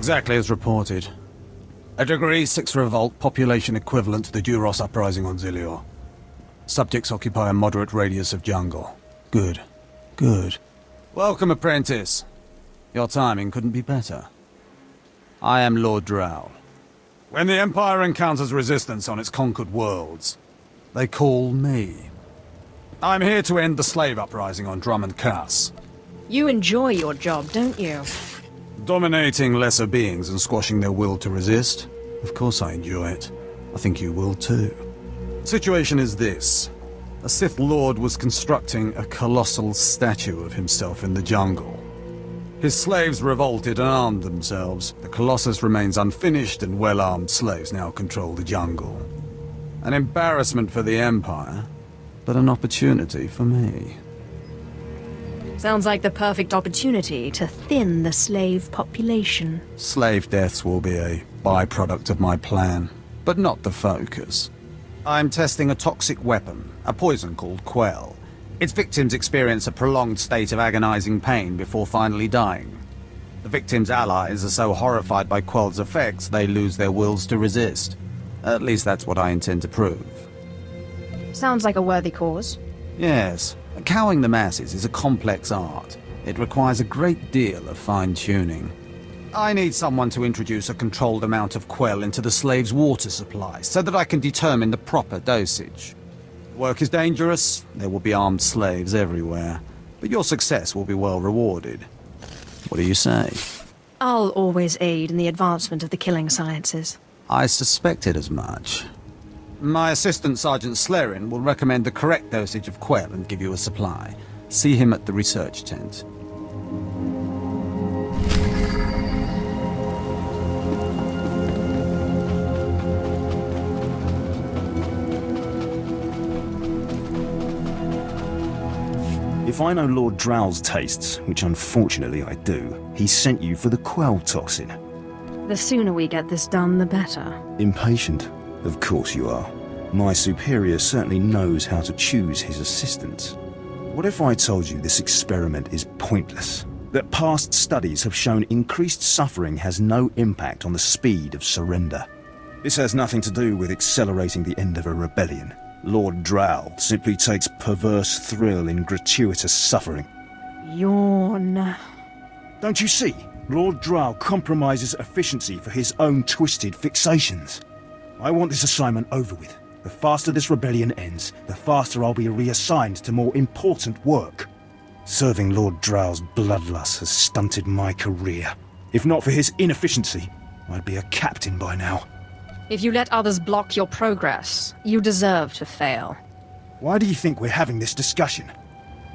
Exactly as reported. A Degree 6 revolt, population equivalent to the Duros uprising on Zilior. Subjects occupy a moderate radius of jungle. Good. Good. Welcome, apprentice. Your timing couldn't be better. I am Lord Drow. When the Empire encounters resistance on its conquered worlds, they call me. I'm here to end the slave uprising on Dromund Kaas. You enjoy your job, don't you? Dominating lesser beings and squashing their will to resist? Of course I enjoy it. I think you will too. The situation is this. A Sith Lord was constructing a colossal statue of himself in the jungle. His slaves revolted and armed themselves. The Colossus remains unfinished, and well-armed slaves now control the jungle. An embarrassment for the Empire, but an opportunity for me. Sounds like the perfect opportunity to thin the slave population. Slave deaths will be a byproduct of my plan, but not the focus. I'm testing a toxic weapon, a poison called Quell. Its victims experience a prolonged state of agonizing pain before finally dying. The victims' allies are so horrified by Quell's effects, they lose their wills to resist. At least that's what I intend to prove. Sounds like a worthy cause. Yes. Cowing the masses is a complex art. It requires a great deal of fine-tuning. I need someone to introduce a controlled amount of Quell into the slaves' water supply, so that I can determine the proper dosage. Work is dangerous, there will be armed slaves everywhere, but your success will be well rewarded. What do you say? I'll always aid in the advancement of the killing sciences. I suspected as much. My assistant, Sergeant Slerin, will recommend the correct dosage of Quell and give you a supply. See him at the research tent. If I know Lord Drow's tastes, which unfortunately I do, he sent you for the Quell toxin. The sooner we get this done, the better. Impatient? Of course you are. My superior certainly knows how to choose his assistants. What if I told you this experiment is pointless? That past studies have shown increased suffering has no impact on the speed of surrender. This has nothing to do with accelerating the end of a rebellion. Lord Drow simply takes perverse thrill in gratuitous suffering. Yawn. Don't you see? Lord Drow compromises efficiency for his own twisted fixations. I want this assignment over with. The faster this rebellion ends, the faster I'll be reassigned to more important work. Serving Lord Drow's bloodlust has stunted my career. If not for his inefficiency, I'd be a captain by now. If you let others block your progress, you deserve to fail. Why do you think we're having this discussion?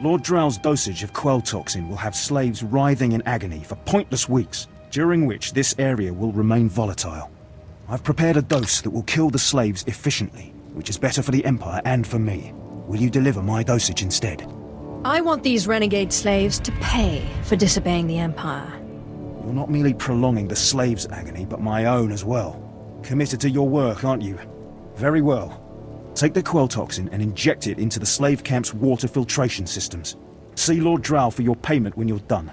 Lord Drow's dosage of Quell toxin will have slaves writhing in agony for pointless weeks, during which this area will remain volatile. I've prepared a dose that will kill the slaves efficiently, which is better for the Empire and for me. Will you deliver my dosage instead? I want these renegade slaves to pay for disobeying the Empire. You're not merely prolonging the slaves' agony, but my own as well. Committed to your work, aren't you? Very well. Take the Quell toxin and inject it into the slave camp's water filtration systems. See Lord Drow for your payment when you're done.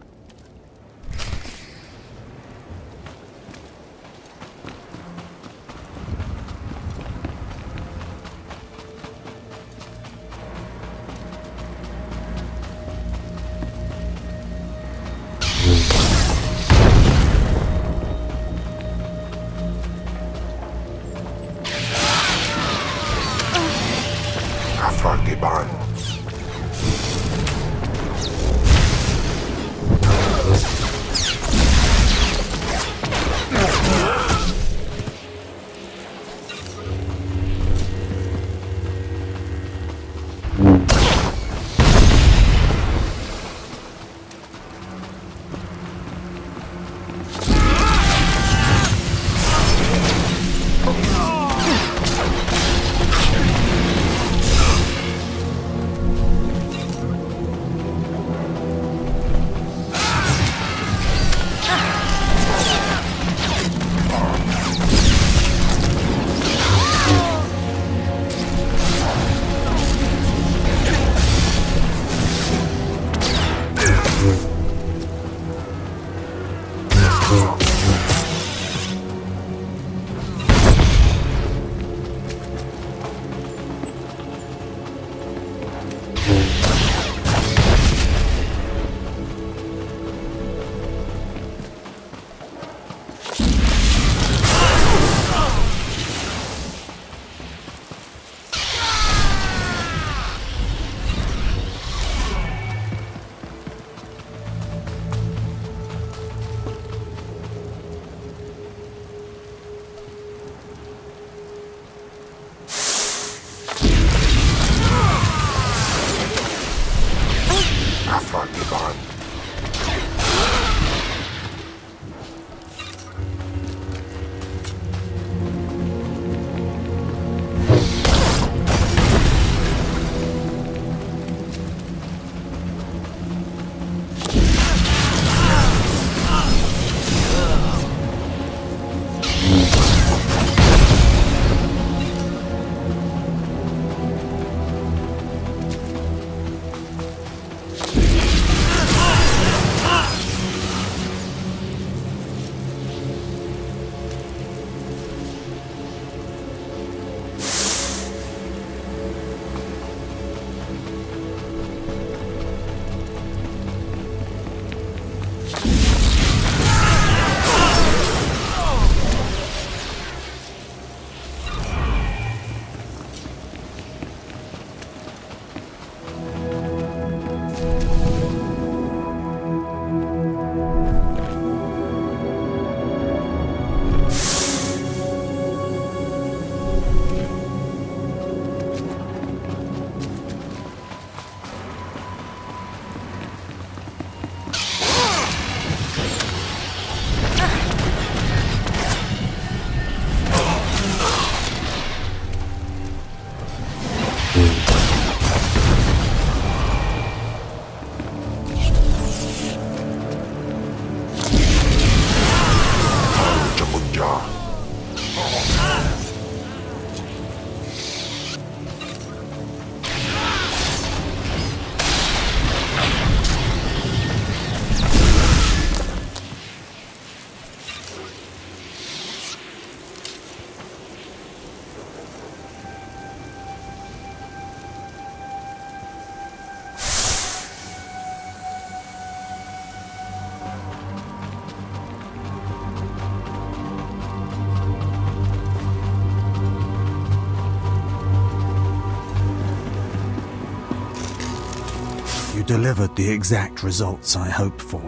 You delivered the exact results I hoped for.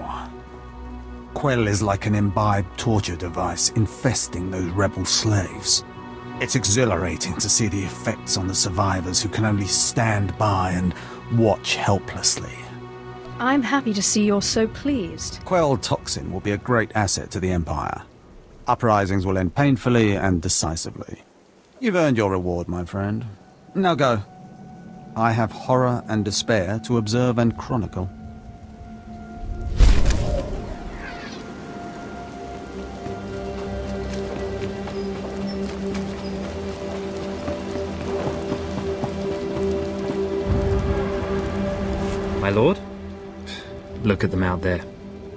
Quell is like an imbibed torture device infesting those rebel slaves. It's exhilarating to see the effects on the survivors who can only stand by and watch helplessly. I'm happy to see you're so pleased. Quell toxin will be a great asset to the Empire. Uprisings will end painfully and decisively. You've earned your reward, my friend. Now go. I have horror and despair to observe and chronicle. My lord? Look at them out there.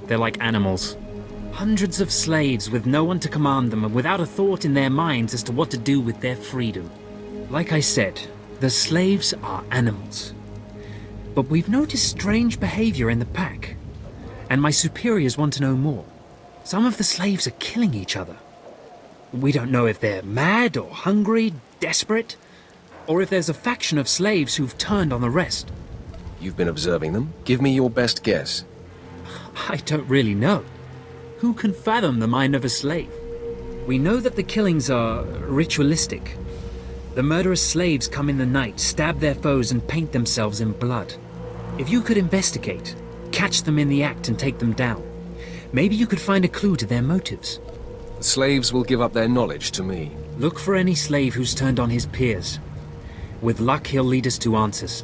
They're like animals. Hundreds of slaves with no one to command them and without a thought in their minds as to what to do with their freedom. Like I said, the slaves are animals. But we've noticed strange behavior in the pack. And my superiors want to know more. Some of the slaves are killing each other. We don't know if they're mad or hungry, desperate, or if there's a faction of slaves who've turned on the rest. You've been observing them. Give me your best guess. I don't really know. Who can fathom the mind of a slave? We know that the killings are ritualistic. The murderous slaves come in the night, stab their foes and paint themselves in blood. If you could investigate, catch them in the act and take them down, maybe you could find a clue to their motives. The slaves will give up their knowledge to me. Look for any slave who's turned on his peers. With luck, he'll lead us to answers.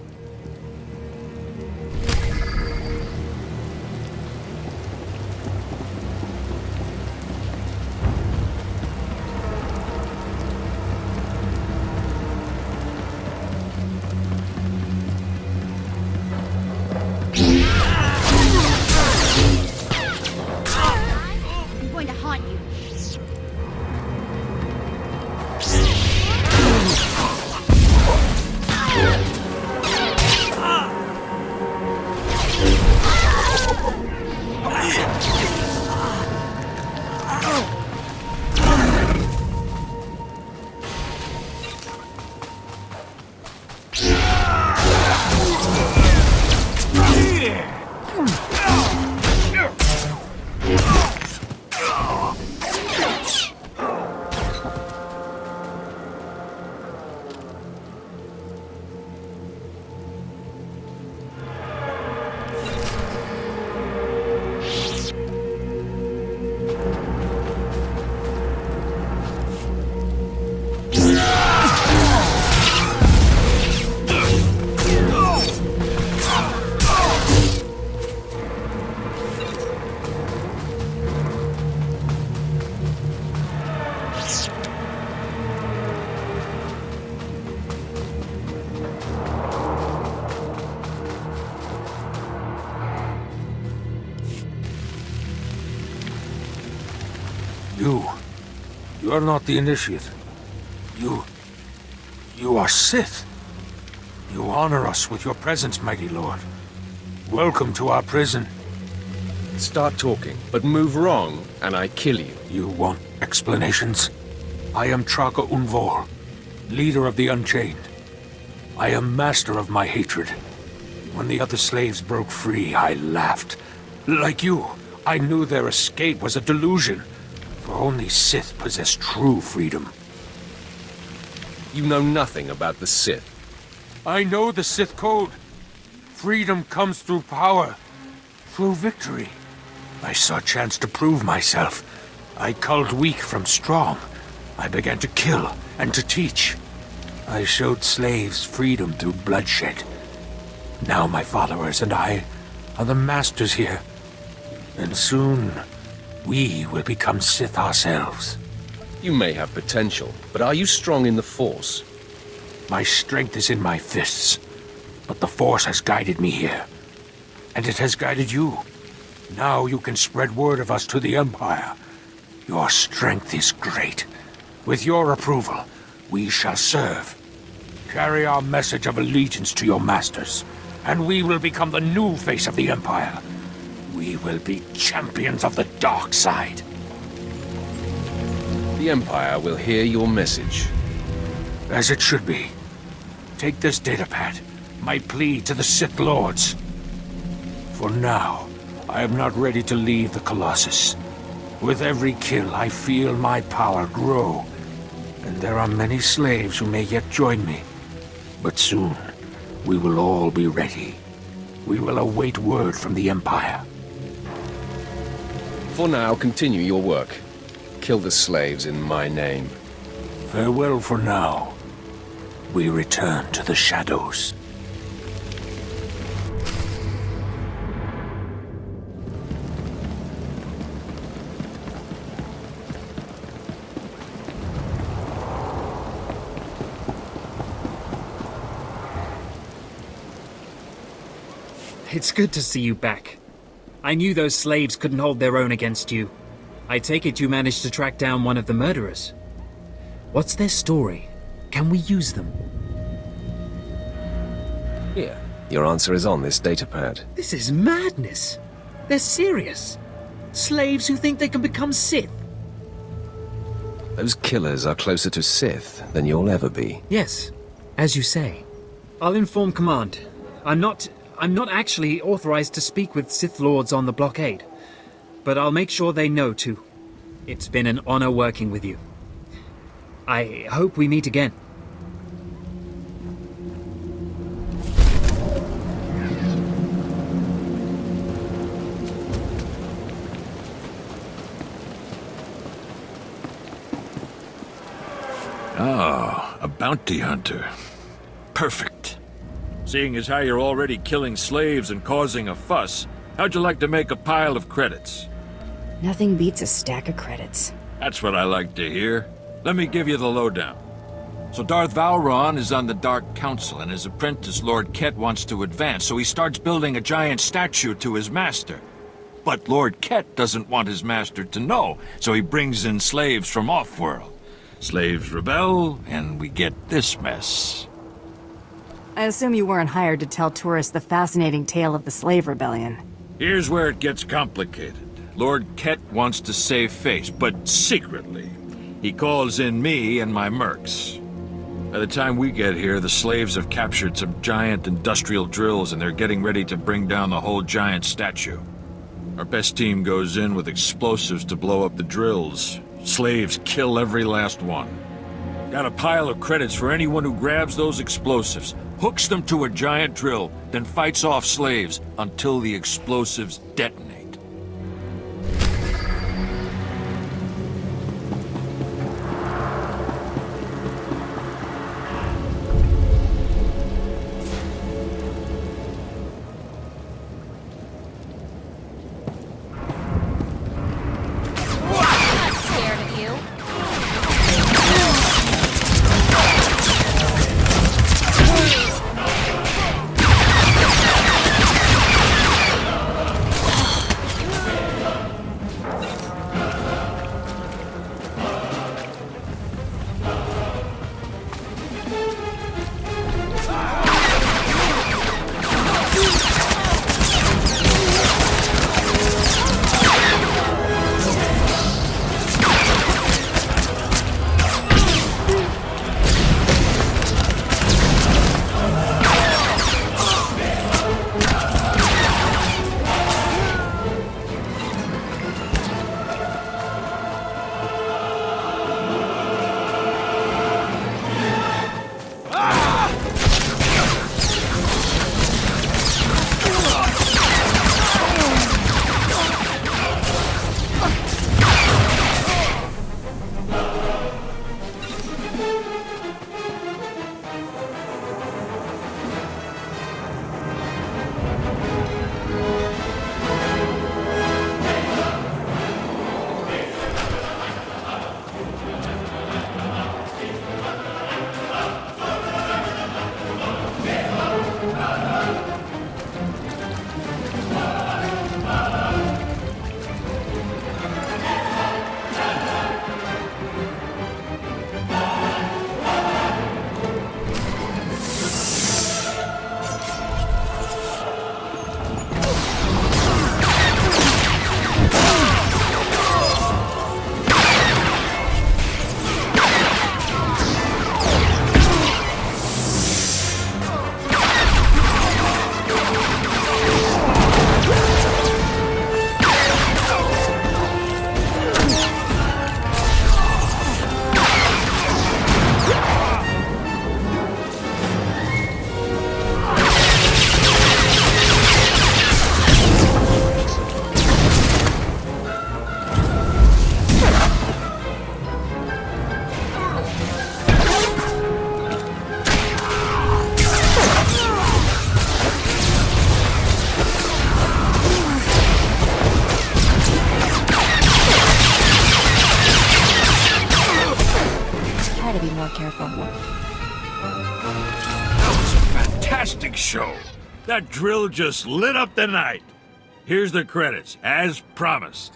You are not the initiate. You are Sith. You honor us with your presence, mighty lord. Welcome to our prison. Start talking, but move wrong, and I kill you. You want explanations? I am Traka Unvor, leader of the Unchained. I am master of my hatred. When the other slaves broke free, I laughed. Like you, I knew their escape was a delusion, for only Sith possess true freedom. You know nothing about the Sith. I know the Sith code. Freedom comes through power, through victory. I saw a chance to prove myself. I culled weak from strong. I began to kill and to teach. I showed slaves freedom through bloodshed. Now my followers and I are the masters here. And soon, we will become Sith ourselves. You may have potential, but are you strong in the Force? My strength is in my fists, but the Force has guided me here. And it has guided you. Now you can spread word of us to the Empire. Your strength is great. With your approval, we shall serve. Carry our message of allegiance to your masters, and we will become the new face of the Empire. We will be champions of the dark side. The Empire will hear your message. As it should be. Take this datapad, my plea to the Sith Lords. For now, I am not ready to leave the Colossus. With every kill, I feel my power grow. And there are many slaves who may yet join me. But soon, we will all be ready. We will await word from the Empire. For now, continue your work. Kill the slaves in my name. Farewell for now. We return to the shadows. It's good to see you back. I knew those slaves couldn't hold their own against you. I take it you managed to track down one of the murderers. What's their story? Can we use them? Here, your answer is on this datapad. This is madness. They're serious. Slaves who think they can become Sith. Those killers are closer to Sith than you'll ever be. Yes, as you say. I'll inform Command. I'm not actually authorized to speak with Sith Lords on the blockade. But I'll make sure they know, too. It's been an honor working with you. I hope we meet again. Ah, a bounty hunter. Perfect. Seeing as how you're already killing slaves and causing a fuss, how'd you like to make a pile of credits? Nothing beats a stack of credits. That's what I like to hear. Let me give you the lowdown. So Darth Valron is on the Dark Council, and his apprentice Lord Ket wants to advance, so he starts building a giant statue to his master. But Lord Ket doesn't want his master to know, so he brings in slaves from off-world. Slaves rebel, and we get this mess. I assume you weren't hired to tell tourists the fascinating tale of the slave rebellion. Here's where it gets complicated. Lord Ket wants to save face, but secretly. He calls in me and my mercs. By the time we get here, the slaves have captured some giant industrial drills and they're getting ready to bring down the whole giant statue. Our best team goes in with explosives to blow up the drills. Slaves kill every last one. Got a pile of credits for anyone who grabs those explosives, hooks them to a giant drill, then fights off slaves until the explosives detonate. show. That drill just lit up the night. Here's the credits, as promised.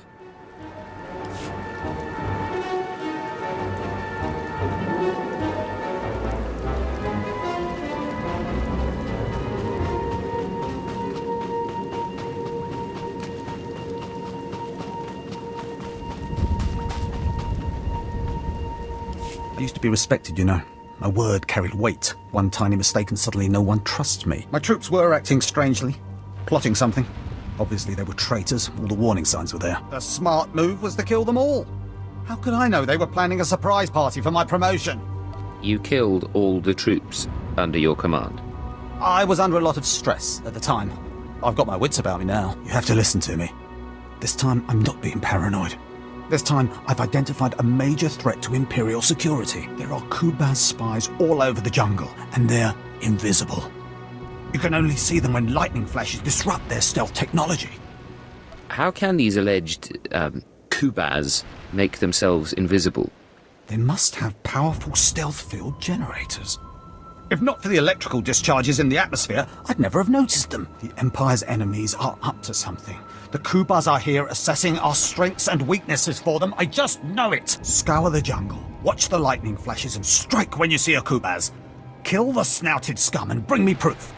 I used to be respected, you know. My word carried weight. One tiny mistake and suddenly no one trusts me. My troops were acting strangely, plotting something. Obviously they were traitors. All the warning signs were there. The smart move was to kill them all. How could I know they were planning a surprise party for my promotion? You killed all the troops under your command. I was under a lot of stress at the time. I've got my wits about me now. You have to listen to me. This time I'm not being paranoid. This time, I've identified a major threat to Imperial security. There are Kubaz spies all over the jungle, and they're invisible. You can only see them when lightning flashes disrupt their stealth technology. How can these alleged, Kubaz make themselves invisible? They must have powerful stealth field generators. If not for the electrical discharges in the atmosphere, I'd never have noticed them. The Empire's enemies are up to something. The Kubaz are here assessing our strengths and weaknesses for them. I just know it. Scour the jungle, watch the lightning flashes, and strike when you see a Kubaz. Kill the snouted scum and bring me proof.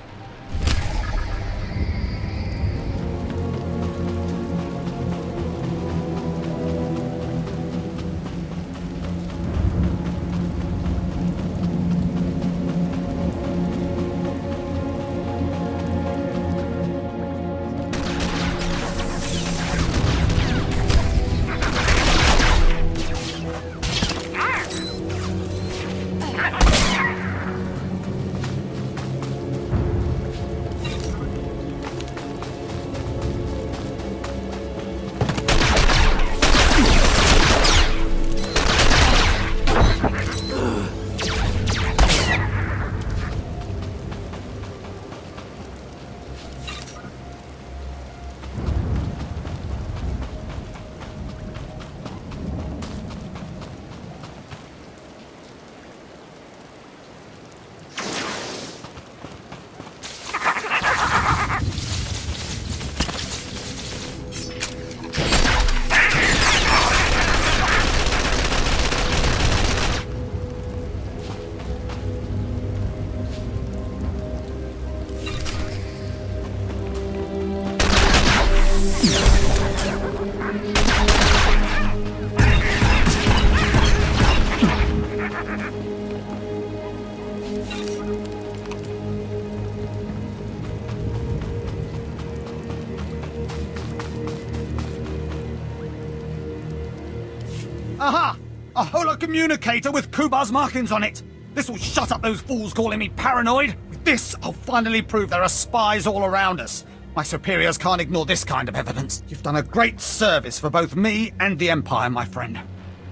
Aha! A holocommunicator with Kubaz markings on it! This will shut up those fools calling me paranoid! With this, I'll finally prove there are spies all around us. My superiors can't ignore this kind of evidence. You've done a great service for both me and the Empire, my friend.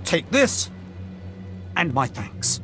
Take this, and my thanks.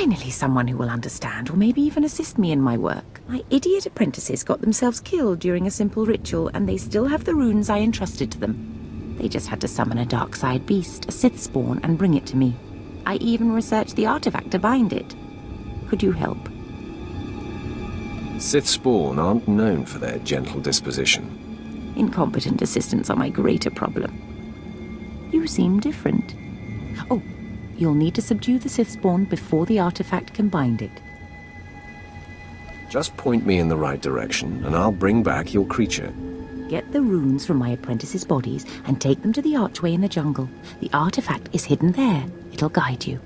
Finally, someone who will understand, or maybe even assist me in my work. My idiot apprentices got themselves killed during a simple ritual, and they still have the runes I entrusted to them. They just had to summon a dark side beast, a Sith spawn, and bring it to me. I even researched the artifact to bind it. Could you help? Sith spawn aren't known for their gentle disposition. Incompetent assistants are my greater problem. You seem different. Oh, you'll need to subdue the Sith spawn before the artifact can bind it. Just point me in the right direction, and I'll bring back your creature. Get the runes from my apprentices' bodies and take them to the archway in the jungle. The artifact is hidden there. It'll guide you.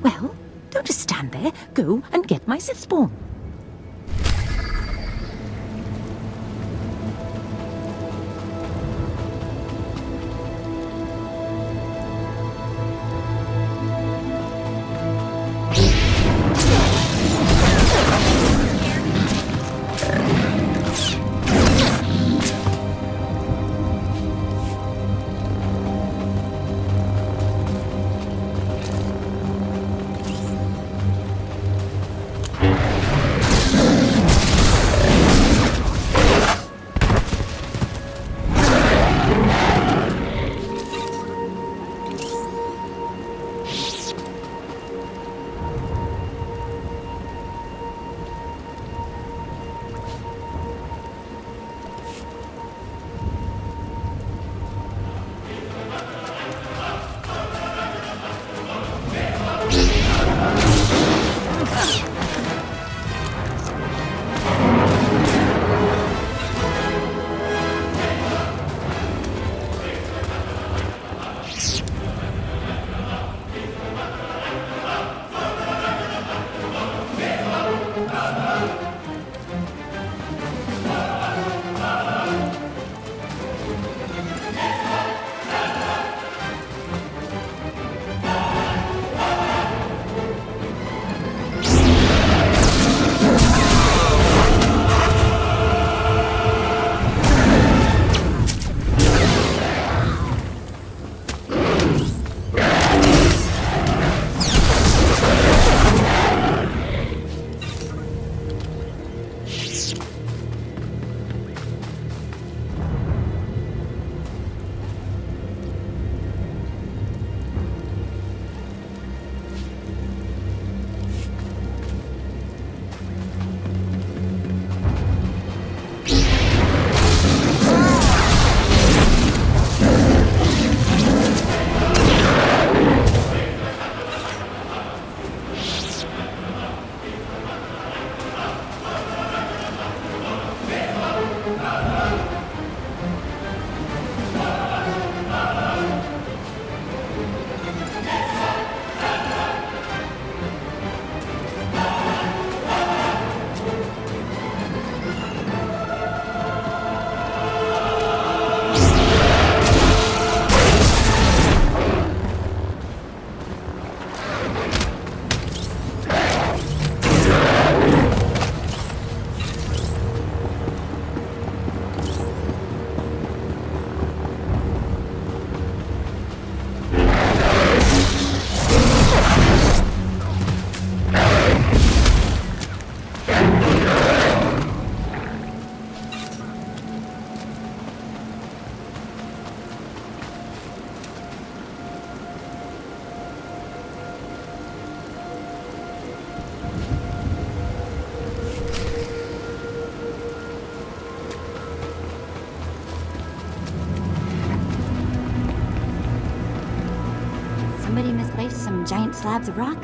Well, don't just stand there. Go and get my Sith spawn. some giant slabs of rock?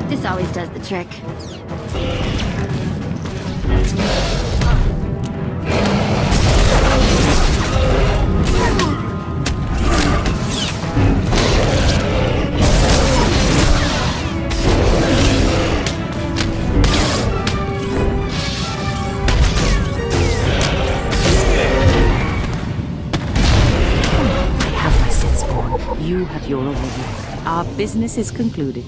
This always does the trick. You have your reward. Our business is concluded.